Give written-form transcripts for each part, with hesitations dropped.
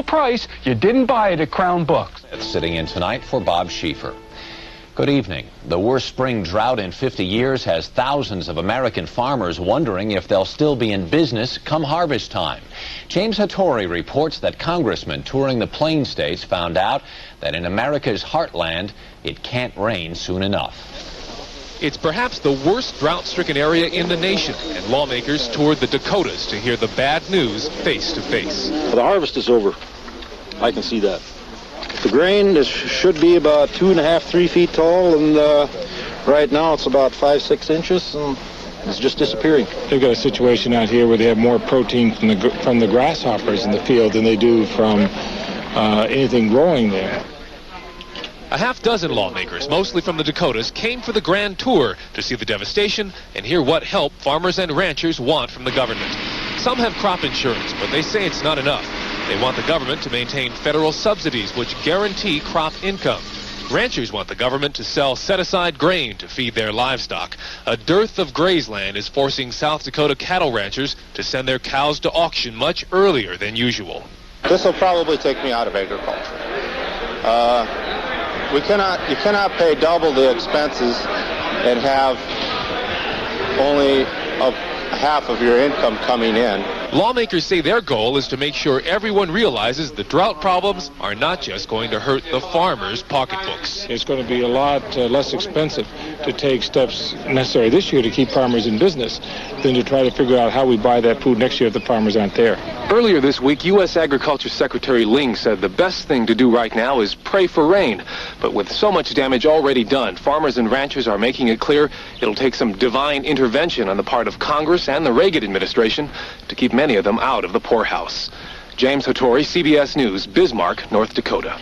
Price, you didn't buy it at Crown Books. Sitting in tonight for Bob Schieffer. Good evening. The worst spring drought in 50 years has thousands of American farmers wondering if they'll still be in business come harvest time. James Hattori reports that congressmen touring the Plain States found out that in America's heartland, it can't rain soon enough. It's perhaps the worst drought-stricken area in the nation, and lawmakers toured the Dakotas to hear the bad news face to face. The harvest is over. I can see that. The grain should be about 2.5, 3 feet tall, and right now it's about 5, 6 inches, and it's just disappearing. They've got a situation out here where they have more protein from the grasshoppers in the field than they do from anything growing there. A half dozen lawmakers, mostly from the Dakotas, came for the grand tour to see the devastation and hear what help farmers and ranchers want from the government. Some have crop insurance, but they say it's not enough. They want the government to maintain federal subsidies which guarantee crop income. Ranchers want the government to sell set-aside grain to feed their livestock. A dearth of grazeland is forcing South Dakota cattle ranchers to send their cows to auction much earlier than usual. This will probably take me out of agriculture. You cannot pay double the expenses and have only half of your income coming in. Lawmakers say their goal is to make sure everyone realizes the drought problems are not just going to hurt the farmers' pocketbooks. It's going to be a lot less expensive to take steps necessary this year to keep farmers in business than to try to figure out how we buy that food next year if the farmers aren't there. Earlier this week, U.S. Agriculture Secretary Ling said the best thing to do right now is pray for rain. But with so much damage already done, farmers and ranchers are making it clear it'll take some divine intervention on the part of Congress and the Reagan administration to keep many of them out of the poorhouse. James Hattori, CBS News, Bismarck, North Dakota.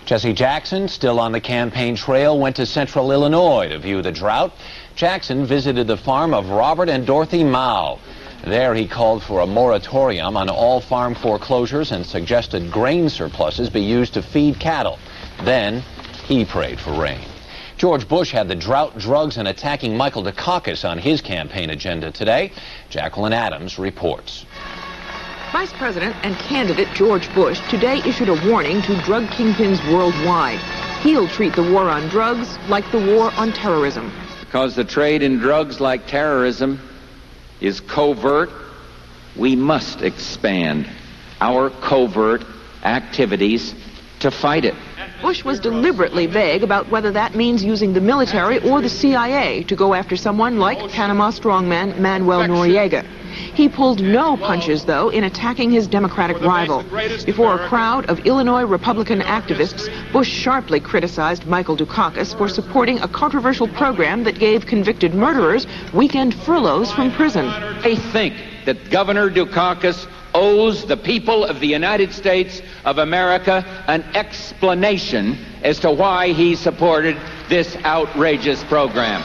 Jesse Jackson, still on the campaign trail, went to central Illinois to view the drought. Jackson visited the farm of Robert and Dorothy Mao. There he called for a moratorium on all farm foreclosures and suggested grain surpluses be used to feed cattle. Then he prayed for rain. George Bush had the drought, drugs, and attacking Michael Dukakis on his campaign agenda today. Jacqueline Adams reports. Vice President and candidate George Bush today issued a warning to drug kingpins worldwide. He'll treat the war on drugs like the war on terrorism. Because the trade in drugs, like terrorism, is covert, we must expand our covert activities to fight it. Bush was deliberately vague about whether that means using the military or the CIA to go after someone like Panama strongman Manuel Noriega. He pulled no punches, though, in attacking his Democratic rival. Before a crowd of Illinois Republican activists, Bush sharply criticized Michael Dukakis for supporting a controversial program that gave convicted murderers weekend furloughs from prison. I think that Governor Dukakis owes the people of the United States of America an explanation as to why he supported this outrageous program.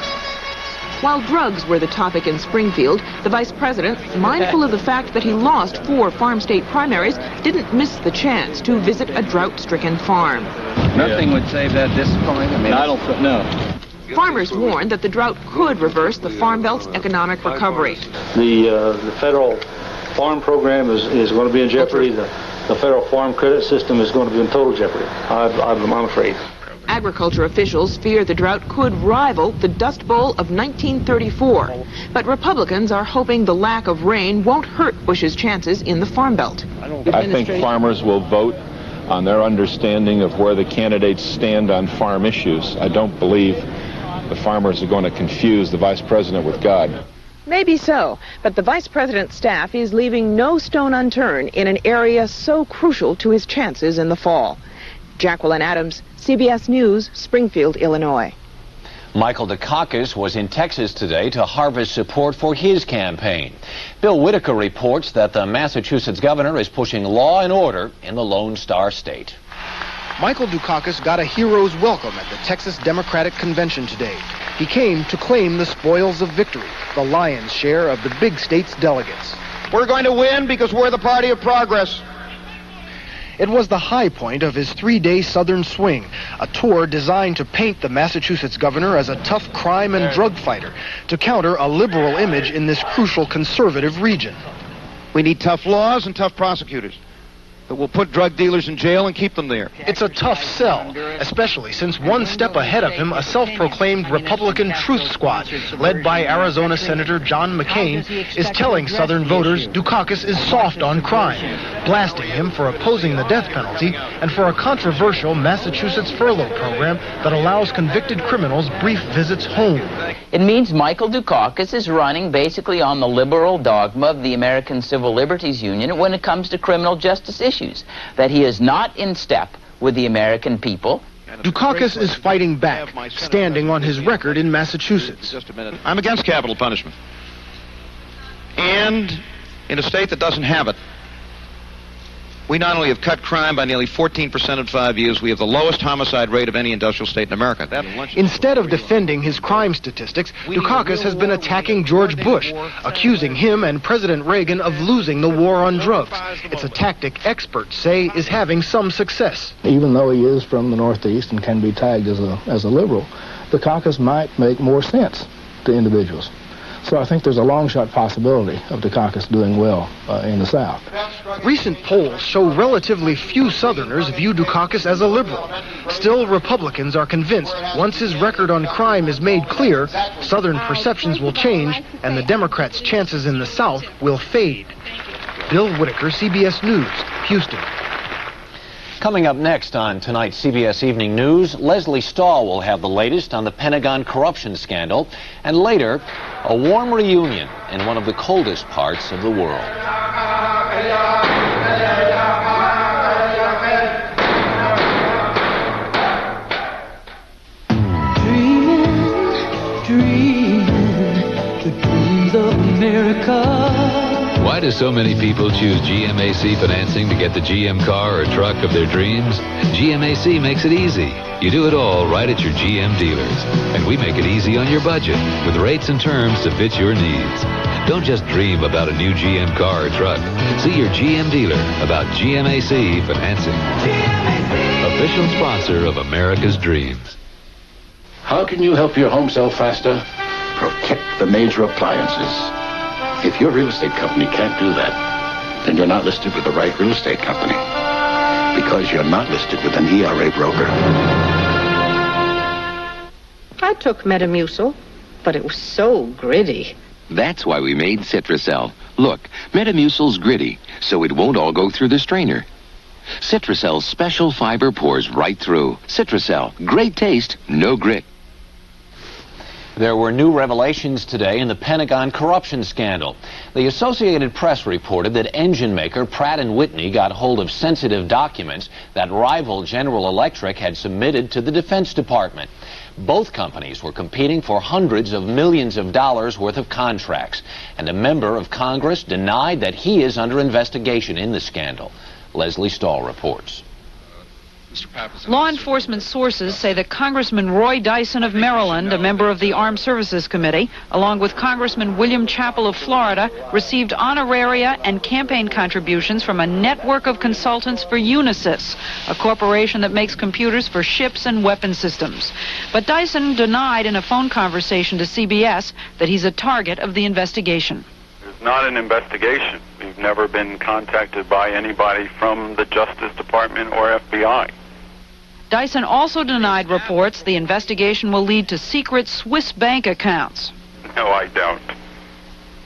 While drugs were the topic in Springfield, the vice president, mindful of the fact that he lost 4 farm state primaries, didn't miss the chance to visit a drought-stricken farm. Nothing would save that disappointment. I mean, I don't think, no. Farmers warned that the drought could reverse the Farm Belt's economic recovery. The federal farm program is going to be in jeopardy. The federal farm credit system is going to be in total jeopardy, I'm afraid. Agriculture officials fear the drought could rival the Dust Bowl of 1934. But Republicans are hoping the lack of rain won't hurt Bush's chances in the Farm Belt. I think farmers will vote on their understanding of where the candidates stand on farm issues. I don't believe the farmers are going to confuse the vice president with God. Maybe so, but the vice president's staff is leaving no stone unturned in an area so crucial to his chances in the fall. Jacqueline Adams, CBS News, Springfield, Illinois. Michael Dukakis was in Texas today to harvest support for his campaign. Bill Whitaker reports that the Massachusetts governor is pushing law and order in the Lone Star State. Michael Dukakis got a hero's welcome at the Texas Democratic Convention today. He came to claim the spoils of victory, the lion's share of the big state's delegates. We're going to win because we're the party of progress. It was the high point of his 3-day southern swing, a tour designed to paint the Massachusetts governor as a tough crime and drug fighter to counter a liberal image in this crucial conservative region. We need tough laws and tough prosecutors. that will put drug dealers in jail and keep them there. It's a tough sell, especially since one step ahead of him, a self-proclaimed Republican Truth Squad, led by Arizona Senator John McCain, is telling Southern voters Dukakis is soft on crime, blasting him for opposing the death penalty and for a controversial Massachusetts furlough program that allows convicted criminals brief visits home. It means Michael Dukakis is running basically on the liberal dogma of the American Civil Liberties Union when it comes to criminal justice issues, that he is not in step with the American people. Dukakis is fighting back, standing on his record in Massachusetts. I'm against capital punishment. And in a state that doesn't have it, we not only have cut crime by nearly 14% in 5 years, we have the lowest homicide rate of any industrial state in America. Instead of defending his crime statistics, Dukakis has been attacking George Bush, accusing him and President Reagan of losing the war on drugs. It's a tactic experts say is having some success. Even though he is from the Northeast and can be tagged as a liberal, Dukakis might make more sense to individuals. So I think there's a long-shot possibility of Dukakis doing well in the South. Recent polls show relatively few Southerners view Dukakis as a liberal. Still, Republicans are convinced once his record on crime is made clear, Southern perceptions will change and the Democrats' chances in the South will fade. Bill Whitaker, CBS News, Houston. Coming up next on tonight's CBS Evening News, Leslie Stahl will have the latest on the Pentagon corruption scandal, and later, a warm reunion in one of the coldest parts of the world. Dreaming the dreams of America. Why do so many people choose GMAC financing to get the GM car or truck of their dreams? GMAC makes it easy. You do it all right at your GM dealers. And we make it easy on your budget with rates and terms to fit your needs. Don't just dream about a new GM car or truck. See your GM dealer about GMAC financing. GMAC! Official sponsor of America's Dreams. How can you help your home sell faster? Protect the major appliances. If your real estate company can't do that, then you're not listed with the right real estate company. Because you're not listed with an ERA broker. I took Metamucil, but it was so gritty. That's why we made Citracel. Look, Metamucil's gritty, so it won't all go through the strainer. Citracel's special fiber pours right through. Citracel, great taste, no grit. There were new revelations today in the Pentagon corruption scandal. The Associated Press reported that engine maker Pratt & Whitney got hold of sensitive documents that rival General Electric had submitted to the Defense Department. Both companies were competing for hundreds of millions of dollars worth of contracts, and a member of Congress denied that he is under investigation in the scandal. Leslie Stahl reports. Law enforcement sources say that Congressman Roy Dyson of Maryland, a member of the Armed Services Committee, along with Congressman William Chappell of Florida, received honoraria and campaign contributions from a network of consultants for Unisys, a corporation that makes computers for ships and weapon systems. But Dyson denied in a phone conversation to CBS that he's a target of the investigation. It's not an investigation. We've never been contacted by anybody from the Justice Department or FBI. Dyson also denied reports the investigation will lead to secret Swiss bank accounts. No, I don't.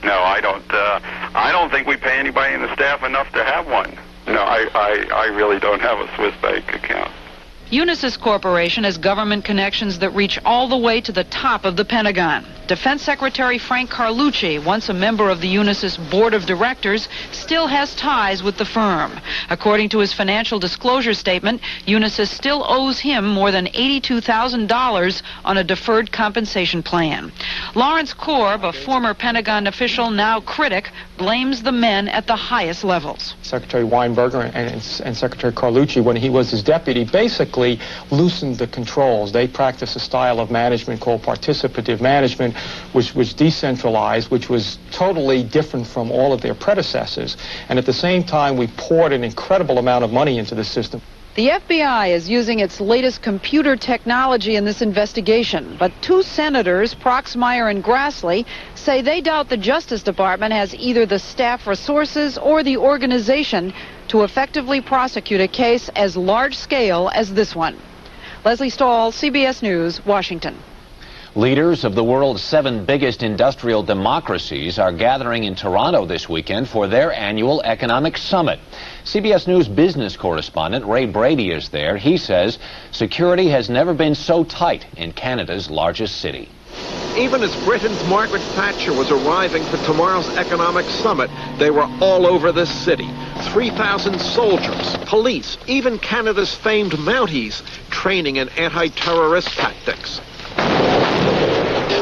No, I don't. I don't think we pay anybody in the staff enough to have one. No, I really don't have a Swiss bank account. Unisys Corporation has government connections that reach all the way to the top of the Pentagon. Defense Secretary Frank Carlucci, once a member of the Unisys Board of Directors, still has ties with the firm. According to his financial disclosure statement, Unisys still owes him more than $82,000 on a deferred compensation plan. Lawrence Korb, a former Pentagon official, now critic, blames the men at the highest levels. Secretary Weinberger and Secretary Carlucci, when he was his deputy, basically loosened the controls. They practiced a style of management called participative management, which was decentralized, which was totally different from all of their predecessors. And at the same time, we poured an incredible amount of money into the system. The FBI is using its latest computer technology in this investigation, but two senators, Proxmire and Grassley, say they doubt the Justice Department has either the staff resources or the organization to effectively prosecute a case as large-scale as this one. Leslie Stahl, CBS News, Washington. Leaders of the world's 7 biggest industrial democracies are gathering in Toronto this weekend for their annual economic summit. CBS News business correspondent Ray Brady is there. He says security has never been so tight in Canada's largest city. Even as Britain's Margaret Thatcher was arriving for tomorrow's economic summit, they were all over this city. 3,000 soldiers, police, even Canada's famed Mounties training in anti-terrorist tactics.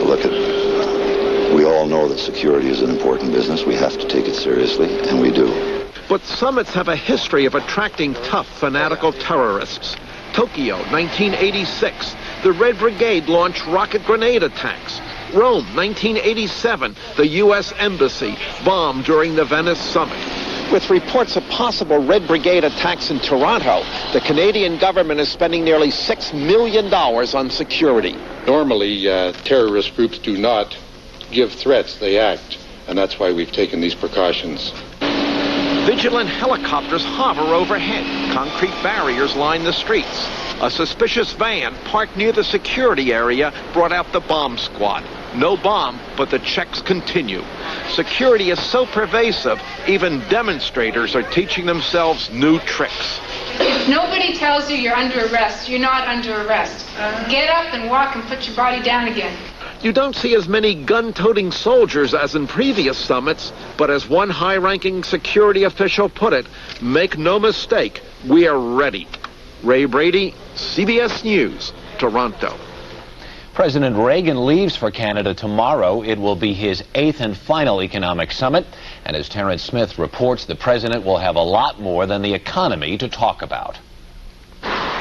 Look, we all know that security is an important business. We have to take it seriously, and we do. But summits have a history of attracting tough, fanatical terrorists. Tokyo, 1986, the Red Brigade launched rocket grenade attacks. Rome, 1987, the U.S. Embassy bombed during the Venice summit. With reports of possible Red Brigade attacks in Toronto, the Canadian government is spending nearly $6 million on security. Normally, terrorist groups do not give threats, they act, and that's why we've taken these precautions. Vigilant helicopters hover overhead. Concrete barriers line the streets. A suspicious van parked near the security area brought out the bomb squad. No bomb, but the checks continue. Security is so pervasive, even demonstrators are teaching themselves new tricks. If nobody tells you you're under arrest, you're not under arrest. Get up and walk and put your body down again. You don't see as many gun-toting soldiers as in previous summits, but as one high-ranking security official put it, make no mistake, we are ready. Ray Brady, CBS News, Toronto. President Reagan leaves for Canada tomorrow. It will be his 8th and final economic summit. And as Terrence Smith reports, the president will have a lot more than the economy to talk about.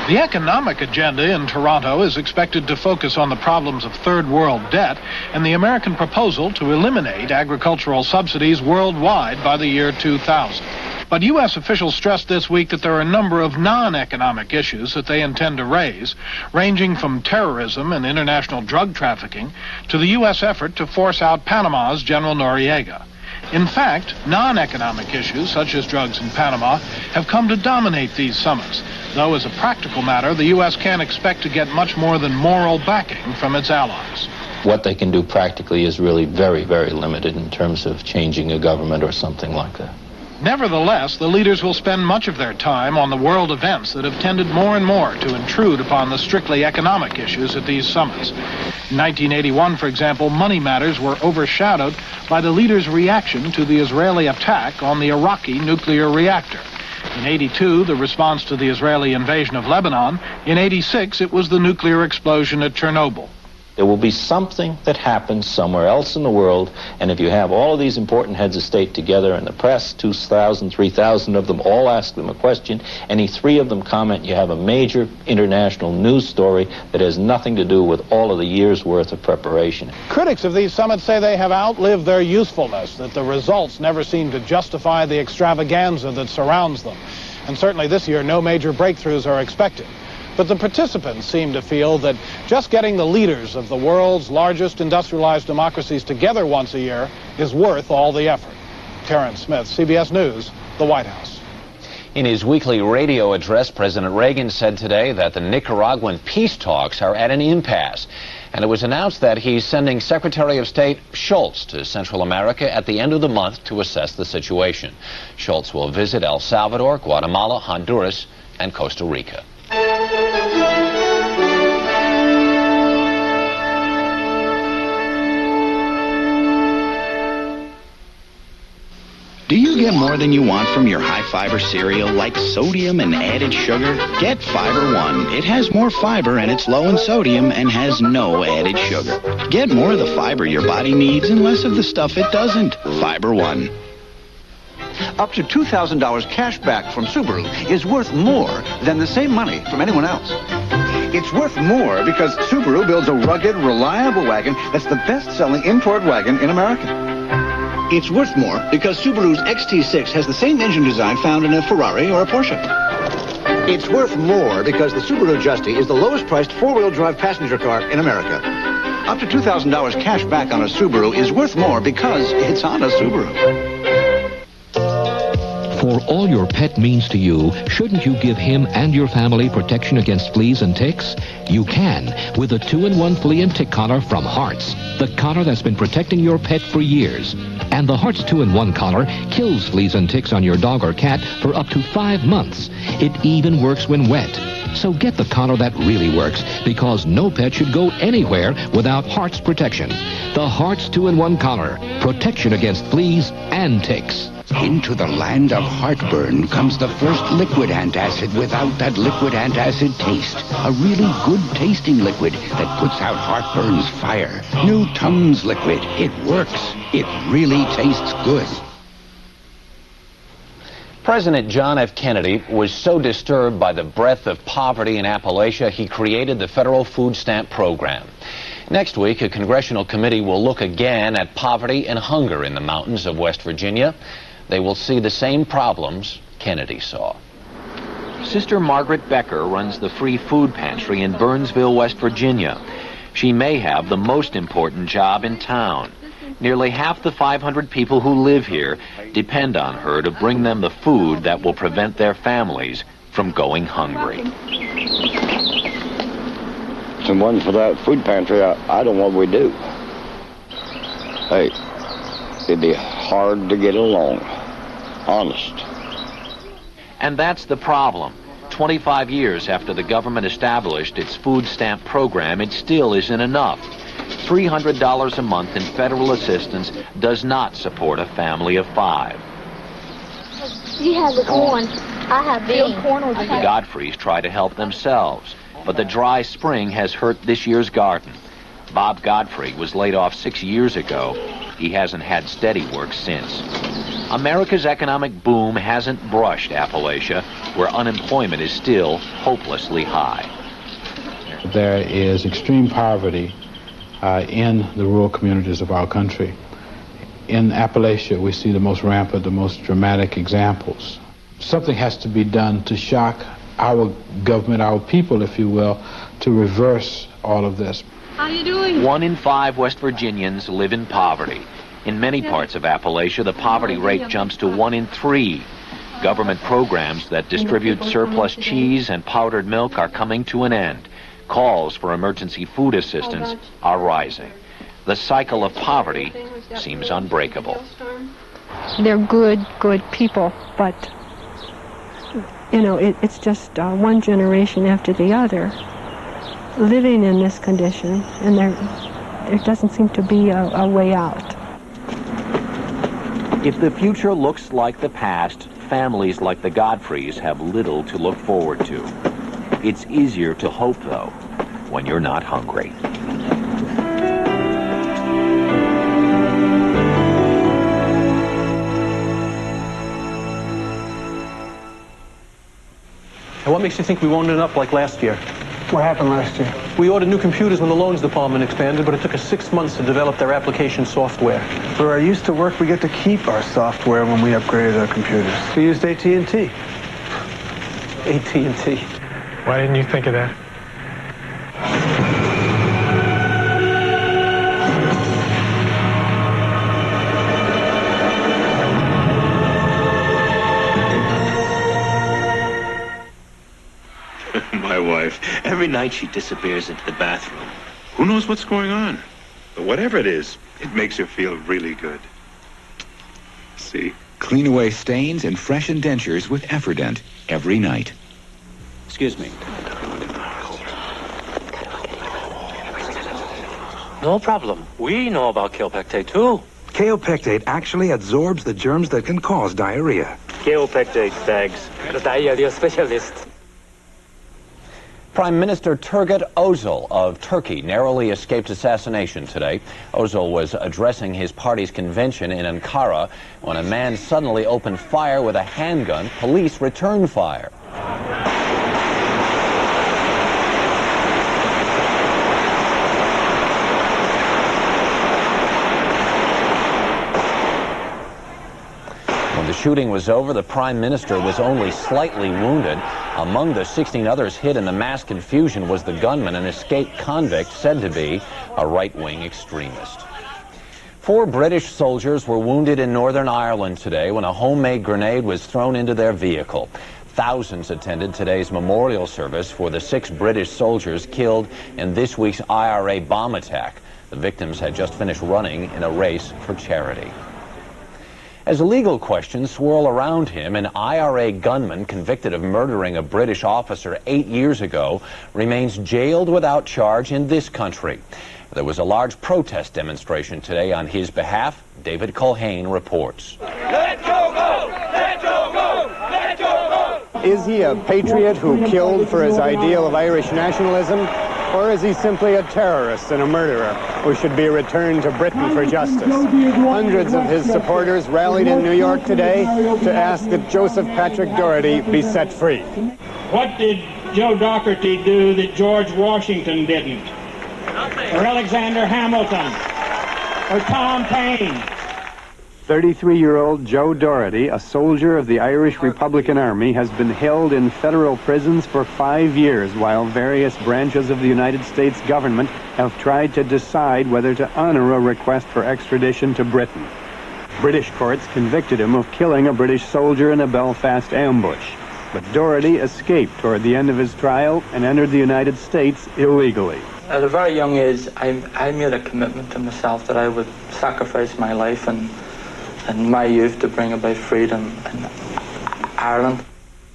The economic agenda in Toronto is expected to focus on the problems of third world debt and the American proposal to eliminate agricultural subsidies worldwide by the year 2000. But U.S. officials stressed this week that there are a number of non-economic issues that they intend to raise, ranging from terrorism and international drug trafficking to the U.S. effort to force out Panama's General Noriega. In fact, non-economic issues, such as drugs in Panama, have come to dominate these summits, though as a practical matter, the U.S. can't expect to get much more than moral backing from its allies. What they can do practically is really very, very limited in terms of changing a government or something like that. Nevertheless, the leaders will spend much of their time on the world events that have tended more and more to intrude upon the strictly economic issues at these summits. In 1981, for example, money matters were overshadowed by the leaders' reaction to the Israeli attack on the Iraqi nuclear reactor. In 82, the response to the Israeli invasion of Lebanon. In 86, it was the nuclear explosion at Chernobyl. There will be something that happens somewhere else in the world, and if you have all of these important heads of state together in the press, 2,000, 3,000 of them all ask them a question, any 3 of them comment, you have a major international news story that has nothing to do with all of the years' worth of preparation. Critics of these summits say they have outlived their usefulness, that the results never seem to justify the extravaganza that surrounds them. And certainly this year, no major breakthroughs are expected. But the participants seem to feel that just getting the leaders of the world's largest industrialized democracies together once a year is worth all the effort. Terrence Smith, CBS News, the White House. In his weekly radio address, President Reagan said today that the Nicaraguan peace talks are at an impasse. And it was announced that he's sending Secretary of State Schultz to Central America at the end of the month to assess the situation. Schultz will visit El Salvador, Guatemala, Honduras, and Costa Rica. Do you get more than you want from your high-fiber cereal, like sodium and added sugar? Get Fiber One. It has more fiber and it's low in sodium and has no added sugar. Get more of the fiber your body needs and less of the stuff it doesn't. Fiber One. Up to $2,000 cash back from Subaru is worth more than the same money from anyone else. It's worth more because Subaru builds a rugged, reliable wagon that's the best-selling import wagon in America. It's worth more because Subaru's XT6 has the same engine design found in a Ferrari or a Porsche. It's worth more because the Subaru Justy is the lowest-priced four-wheel drive passenger car in America. Up to $2,000 cash back on a Subaru is worth more because it's on a Subaru. For all your pet means to you, shouldn't you give him and your family protection against fleas and ticks? You can with the 2-in-1 flea and tick collar from Hearts, the collar that's been protecting your pet for years. And the Hearts 2-in-1 collar kills fleas and ticks on your dog or cat for up to 5 months. It even works when wet. So get the collar that really works, because no pet should go anywhere without Hearts protection. The Hearts 2-in-1 collar, protection against fleas and ticks. Into the land of heartburn comes the first liquid antacid without that liquid antacid taste. A really good tasting liquid that puts out heartburn's fire. New Tums liquid. It works. It really tastes good. President John F. Kennedy was so disturbed by the breadth of poverty in Appalachia, he created the federal food stamp program. Next week, a congressional committee will look again at poverty and hunger in the mountains of West Virginia. They will see the same problems Kennedy saw. Sister Margaret Becker runs the free food pantry in Burnsville, West Virginia. She may have the most important job in town. Nearly half the 500 people who live here depend on her to bring them the food that will prevent their families from going hungry. If it wasn't for that food pantry, I don't know what we'd do. Hey, it'd be hard to get along, honest. And that's the problem. 25 years after the government established its food stamp program, it still isn't enough. $300 a month in federal assistance does not support a family of 5. You have the corn. I have beans. The Godfreys try to help themselves, but the dry spring has hurt this year's garden. Bob Godfrey was laid off 6 years ago. He hasn't had steady work since. America's economic boom hasn't brushed Appalachia, where unemployment is still hopelessly high. There is extreme poverty in the rural communities of our country. In Appalachia, we see the most rampant, the most dramatic examples. Something has to be done to shock our government, our people, if you will, to reverse all of this. How you doing? 1 in 5 West Virginians live in poverty. In many parts of Appalachia, the poverty rate jumps to 1 in 3. Government programs that distribute surplus cheese and powdered milk are coming to an end. Calls for emergency food assistance are rising. The cycle of poverty seems unbreakable. They're good people, but, you know, it's just one generation after the other living in this condition, and there doesn't seem to be a way out. If the future looks like the past, families like the Godfreys have little to look forward to. It's easier to hope, though, when you're not hungry. And what makes you think we won't end up like last year? What happened last year? We ordered new computers when the loans department expanded, but it took us 6 months to develop their application software. Where I used to work, we get to keep our software when we upgraded our computers. We used AT&T. AT&T. Why didn't you think of that? My wife. Every night she disappears into the bathroom. Who knows what's going on? But whatever it is, it makes her feel really good. See? Clean away stains and freshen dentures with Efferdent every night. Excuse me. No problem. We know about Kaopectate, too. Kaopectate actually absorbs the germs that can cause diarrhea. Kaopectate, thanks. The diarrhea specialist. Prime Minister Turgut Özal of Turkey narrowly escaped assassination today. Özal was addressing his party's convention in Ankara when a man suddenly opened fire with a handgun. Police returned fire. When the shooting was over, the Prime Minister was only slightly wounded. Among the 16 others hit in the mass confusion was the gunman, an escaped convict said to be a right-wing extremist. 4 British soldiers were wounded in Northern Ireland today when a homemade grenade was thrown into their vehicle. Thousands attended today's memorial service for the 6 British soldiers killed in this week's IRA bomb attack. The victims had just finished running in a race for charity. As legal questions swirl around him, an IRA gunman convicted of murdering a British officer 8 years ago remains jailed without charge in this country. There was a large protest demonstration today on his behalf. David Culhane reports. Let Joe go! Let Joe go! Let Joe go! Is he a patriot who killed for his ideal of Irish nationalism? Or is he simply a terrorist and a murderer who should be returned to Britain for justice? Hundreds of his supporters rallied in New York today to ask that Joseph Patrick Doherty be set free. What did Joe Doherty do that George Washington didn't? Or Alexander Hamilton? Or Tom Paine? 33-year-old Joe Doherty, a soldier of the Irish Republican Army, has been held in federal prisons for 5 years while various branches of the United States government have tried to decide whether to honor a request for extradition to Britain. British courts convicted him of killing a British soldier in a Belfast ambush. But Doherty escaped toward the end of his trial and entered the United States illegally. At a very young age, I made a commitment to myself that I would sacrifice my life and my youth to bring about freedom in Ireland.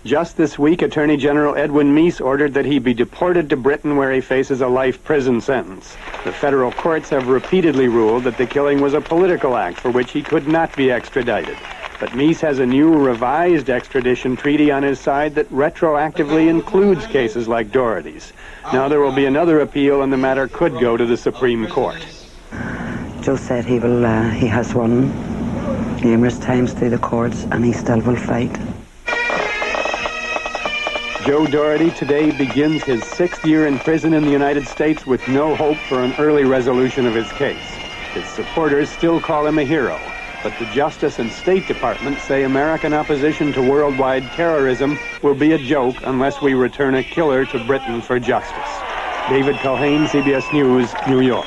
Just this week, Attorney General Edwin Meese ordered that he be deported to Britain, where he faces a life prison sentence. The federal courts have repeatedly ruled that the killing was a political act for which he could not be extradited. But Meese has a new revised extradition treaty on his side that retroactively includes cases like Doherty's. Now there will be another appeal, and the matter could go to the Supreme Court. Joe said he has won numerous times through the courts, and he still will fight. Joe Doherty today begins his 6th year in prison in the United States with no hope for an early resolution of his case. His supporters still call him a hero, but the Justice and State Department say American opposition to worldwide terrorism will be a joke unless we return a killer to Britain for justice. David Culhane, CBS News, New York.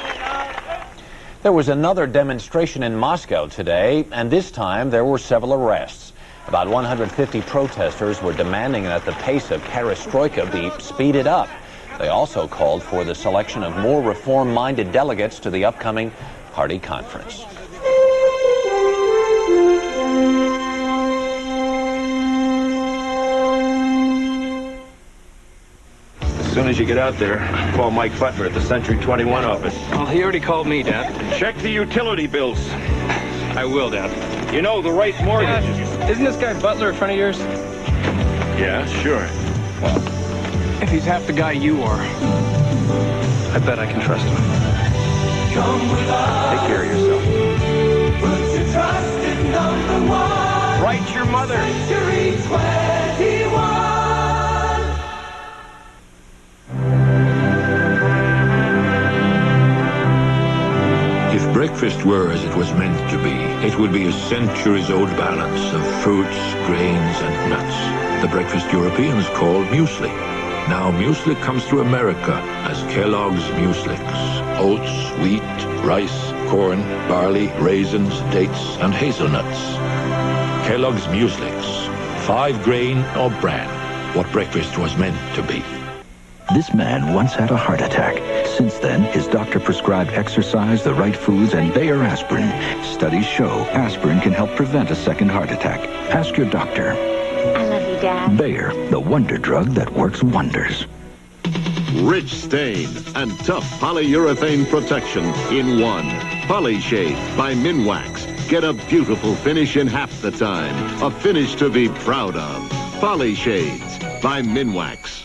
There was another demonstration in Moscow today, and this time there were several arrests. About 150 protesters were demanding that the pace of perestroika be speeded up. They also called for the selection of more reform-minded delegates to the upcoming party conference. As soon as you get out there, call Mike Butler at the Century 21 office. Well, he already called me, Dad. Check the utility bills. I will, Dad. You know, the right mortgage. Dad, isn't this guy Butler a friend of yours? Yeah, sure. Well, if he's half the guy you are, I bet I can trust him. Take care of yourself. Put your trust in number one. Write your mother. Century 21. If breakfast were as it was meant to be, it would be a centuries-old balance of fruits, grains, and nuts. The breakfast Europeans call muesli. Now muesli comes to America as Kellogg's Mueslix. Oats, wheat, rice, corn, barley, raisins, dates, and hazelnuts. Kellogg's Mueslix. 5 grain or bran. What breakfast was meant to be. This man once had a heart attack. Since then, his doctor prescribed exercise, the right foods, and Bayer aspirin. Studies show aspirin can help prevent a second heart attack. Ask your doctor. I love you, Dad. Bayer, the wonder drug that works wonders. Rich stain and tough polyurethane protection in one. Polyshade by Minwax. Get a beautiful finish in half the time. A finish to be proud of. Polyshades by Minwax.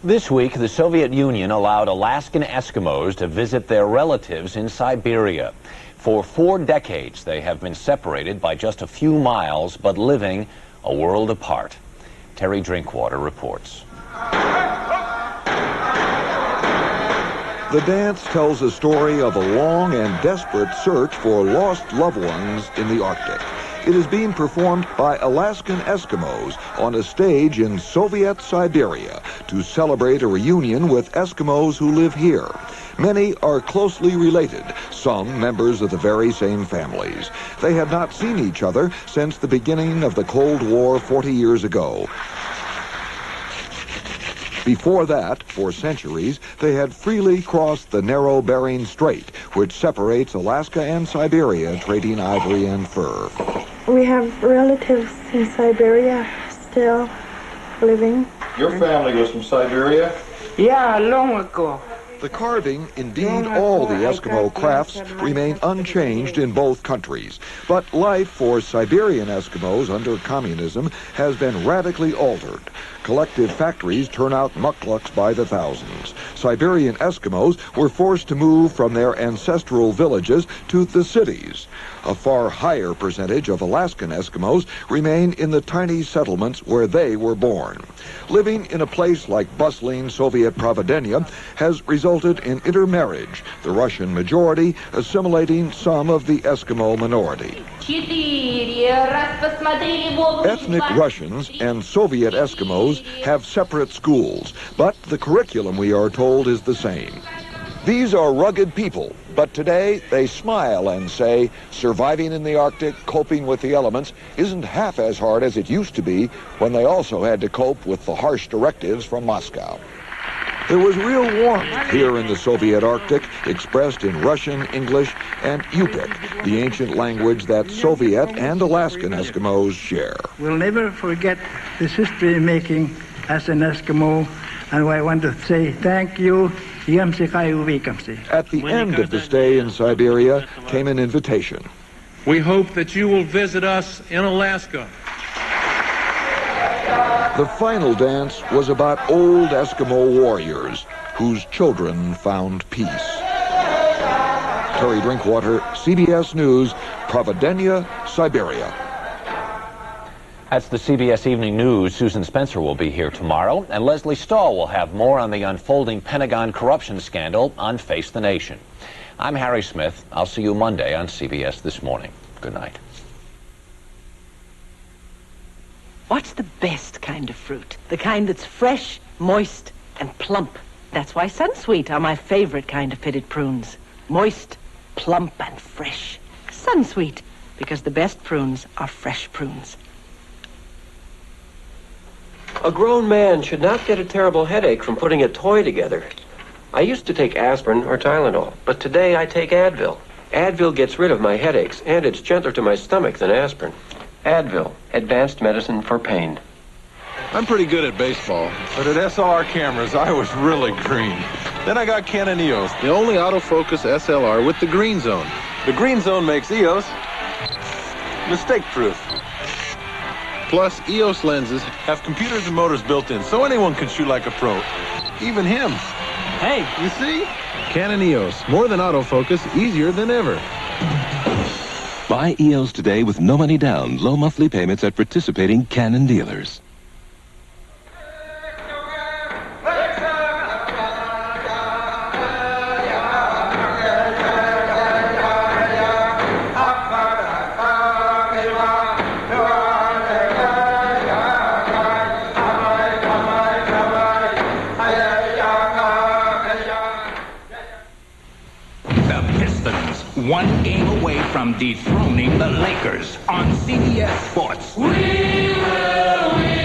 This week, the Soviet Union allowed Alaskan Eskimos to visit their relatives in Siberia. For 4 decades, they have been separated by just a few miles, but living a world apart. Terry Drinkwater reports. The dance tells the story of a long and desperate search for lost loved ones in the Arctic. It is being performed by Alaskan Eskimos on a stage in Soviet Siberia to celebrate a reunion with Eskimos who live here. Many are closely related, some members of the very same families. They had not seen each other since the beginning of the Cold War 40 years ago. Before that, for centuries, they had freely crossed the narrow Bering Strait, which separates Alaska and Siberia, trading ivory and fur. We have relatives in Siberia still living. Your family was from Siberia? Yeah, long ago. The carving, indeed all the Eskimo crafts, remain unchanged in both countries. But life for Siberian Eskimos under communism has been radically altered. Collective factories turn out mukluks by the thousands. Siberian Eskimos were forced to move from their ancestral villages to the cities. A far higher percentage of Alaskan Eskimos remain in the tiny settlements where they were born. Living in a place like bustling Soviet Providenia has resulted in intermarriage, the Russian majority assimilating some of the Eskimo minority. Ethnic Russians and Soviet Eskimos have separate schools, but the curriculum, we are told, is the same. These are rugged people, but today they smile and say surviving in the Arctic, coping with the elements, isn't half as hard as it used to be when they also had to cope with the harsh directives from Moscow. There was real warmth here in the Soviet Arctic, expressed in Russian, English, and Yupik, the ancient language that Soviet and Alaskan Eskimos share. We'll never forget this history making as an Eskimo, and I want to say thank you. At the end of the stay in Siberia came an invitation. We hope that you will visit us in Alaska. The final dance was about old Eskimo warriors whose children found peace. Terry Drinkwater, CBS News, Providenia, Siberia. That's the CBS Evening News. Susan Spencer will be here tomorrow, and Leslie Stahl will have more on the unfolding Pentagon corruption scandal on Face the Nation. I'm Harry Smith. I'll see you Monday on CBS This Morning. Good night. What's the best kind of fruit? The kind that's fresh, moist, and plump. That's why Sunsweet are my favorite kind of pitted prunes. Moist, plump, and fresh. Sunsweet, because the best prunes are fresh prunes. A grown man should not get a terrible headache from putting a toy together. I used to take aspirin or Tylenol, but today I take Advil. Advil gets rid of my headaches, and it's gentler to my stomach than aspirin. Advil, advanced medicine for pain. I'm pretty good at baseball, but at SLR cameras, I was really green. Then I got Canon EOS, the only autofocus SLR with the green zone. The green zone makes EOS mistake-proof. Plus, EOS lenses have computers and motors built in, so anyone can shoot like a pro. Even him. Hey, you see? Canon EOS, more than autofocus, easier than ever. Buy EOS today with no money down, low monthly payments at participating Canon dealers. One game away from dethroning the Lakers on CBS Sports. We will win.